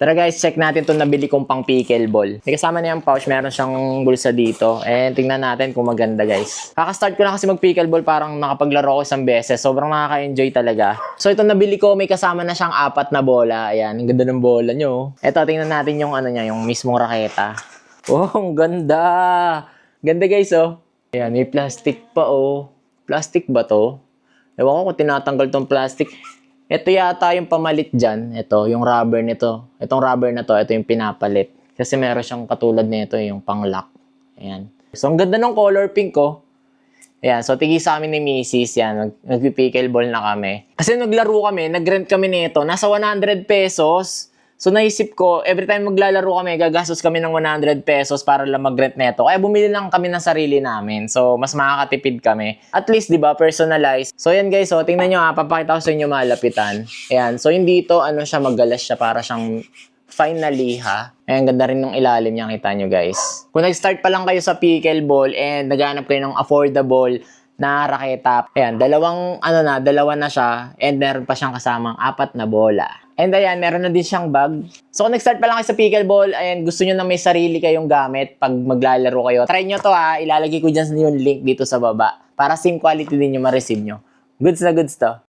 Tara guys, check natin itong nabili kong pang pickleball. May kasama na yung pouch, meron siyang bulsa dito. And tingnan natin kung maganda guys. Kaka-start ko na kasi mag pickleball, parang nakapaglaro ko isang beses. Sobrang nakaka-enjoy talaga. So itong nabili ko, may kasama na siyang 4 na bola. Ayan, ang ganda ng bola nyo. Ito, tingnan natin yung ano niya, yung mismong raketa. Oh, ang ganda! Ganda guys oh. Ayan, may plastic pa oh. Plastic ba to? Ewan ko kung tinatanggal tong plastic. Ito yata yung pamalit dyan. Ito, yung rubber nito. Itong rubber na to, ito yung pinapalit. Kasi meron siyang katulad nito, yung pang-lock. Ayan. So, ang ganda ng color pink ko. Ayan, so tigi sa amin ni Mrs. Yan, nagpipickleball na kami. Kasi naglaro kami, nag-rent kami nito. Nasa 100 pesos. So, naisip ko, every time maglalaro kami, gagastos kami ng 100 pesos para lang mag-rent neto. Kaya bumili lang kami ng sarili namin. So, mas makakatipid kami. At least, di ba, personalized. So, yan guys, so, tingnan nyo ha, papakita ko sa inyo malapitan. Ayan, so, hindi ito, ano siya, magalas siya, para siyang fine na liha. Ayan, ganda rin ng ilalim niya, kita nyo guys. Kung nag-start pa lang kayo sa pickleball and naghanap kayo ng affordable na raketa, ayan, dalawa na siya, and meron pa siyang kasamang 4 na bola. And ayan, meron na din siyang bag. So kung nag-start pa lang kayo sa pickleball, ayan, gusto nyo na may sarili kayong gamit pag maglalaro kayo, try nyo to ha, ilalagay ko dyan yung link dito sa baba para same quality din yung ma-receive nyo. Goods na goods to.